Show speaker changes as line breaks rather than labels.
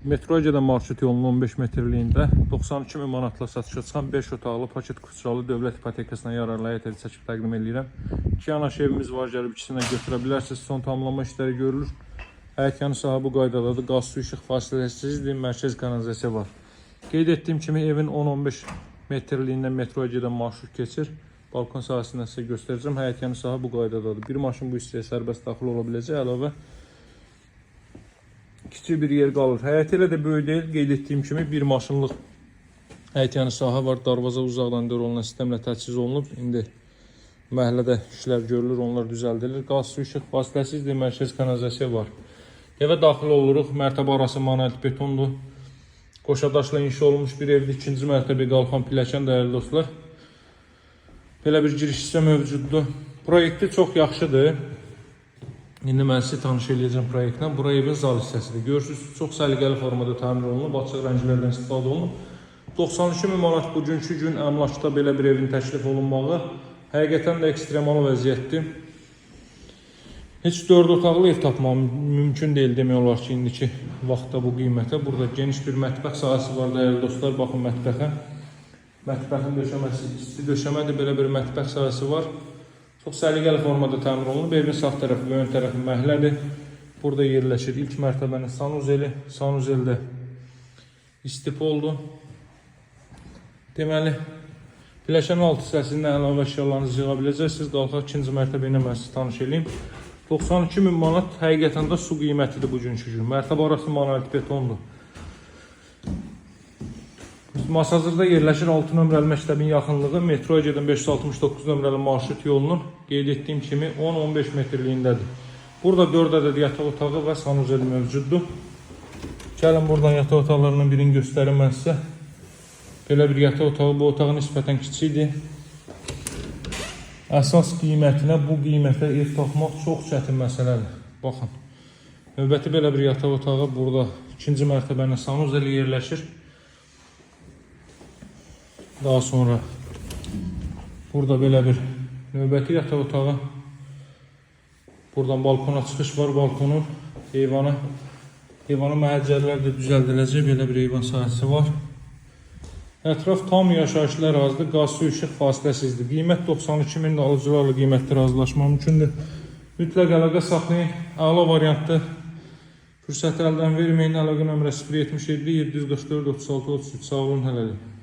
Metroyaca'da marşrut yolunun 15 metrliyində 92 min manatla satışa çıxan 5 otaqlı paket kutsuralı dövlət ipotekasına yararlı həyət evi çəkib təqdim edirəm. 2 yanaş evimiz var, gəlib ikisindən götürə bilərsiniz. Son tamamlanma işləri görülür. Həyət yanı sahə bu qaydadadır. Qaz, su, işıq fasiləsizdir, mərkəz kanalizasiya var. Qeyd etdiyim kimi evin 10-15 metrliyindən Metroyaca'da marşrut keçir. Balkon sahəsindən sizə göstərəcəm. Həyət yanı sahə bu qaydadadır. Bir maşın bu hissəyə sərbəst daxil ola biləcək, əlavə kiçik bir yer qalır. Həyət elə də böyük deyil. Qeyd etdiyim kimi bir maşınlıq həyət yanı sahə var. Darvaza uzaqdan dörolunan sistemlə təchiz olunub. İndi məhəllədə işlər görülür, onlar düzəldilir. Qaz, su, işıq fasiləsizdir, mərkəz kanalizasiya var. Evə daxil oluruq. Mərtəbə arası monolit betondur. Qoşadaşla inşa olunmuş bir evdir. 2-ci mərtəbə qalxan pilləkən, dəyərli dostlar. Belə bir giriş hissə mövcuddur. Proyekti çox yaxşıdır. İndi mən sizə tanış edəcəm proyektlə. Bura evin zal hissəsidir. Görürsünüz, çox səliqəli formada təmir olunub, açıq rənglərdən istifadə olunub. 92 min manat bugünkü gün əmlakda belə bir evin təklif olunmağı həqiqətən də ekstremal vəziyyətdir. Heç 4 otaqlı ev tapmaq mümkün deyil demək olar ki, indiki vaxtda bu qiymətə. Burada geniş bir mətbəx sahəsi var, dəyərli dostlar. Baxın mətbəxə. Mətbəxin döşəməsi isti döşəmədir, belə bir mətbəx sahəsi var. Çox səliqəli formada təmir olunub. Evin sağ tərəfi və ön tərəfi məhəllədir. Burada yerləşir ilk mərtəbənin sanuzeli. Sanuzeldə istipoldur. Deməli, pilləkənin alt hissəsindən əlavə əşyalarınızı yığa biləcəksiniz. Qalxaq 2-ci mərtəbə ilə mən sizi tanış edeyim. 92 min manat həqiqətən də su qiymətidir bugünkü gün. Mərtəbə arası monolit betondur. Masazırda yerləşir 6 nömrəli məktəbin yaxınlığı Metroyaca'dan 569 nömrəli marşrut yolunun qeyd etdiyim kimi 10-15 metrliyindədir. Burada 4 ədəd yataq otağı və sanuzeli mövcuddur. Gəlin buradan yataq otaqlarından birini göstərim mən sizə. Belə bir yataq otağı, bu otaq nisbətən kiçikdir. Əsas qiymətinə, bu qiymətə ev tapmaq çox çətin məsələdir. Baxın, növbəti belə bir yataq otağı burada 2-ci mərtəbənin sanuzeli yerləşir. Daha sonra burada belə bir növbəti yataq otağı. Buradan balkona çıxış var, balkonun heyvanı məhəccərlər də düzəldiləcək. Belə bir heyvan sahəsi var. Ətraf tam yaşayışlı ərazidir, qaz, su, işıq fasiləsizdir. Qiymət 92 min alıcılarla qiymətdə razılaşmaq mümkündür. Mütləq əlaqə saxlayın, əla variantdır. Fürsəti əldən verməyin, əlaqə nömrə 077 744 36 33. Sağ olun, hələlik.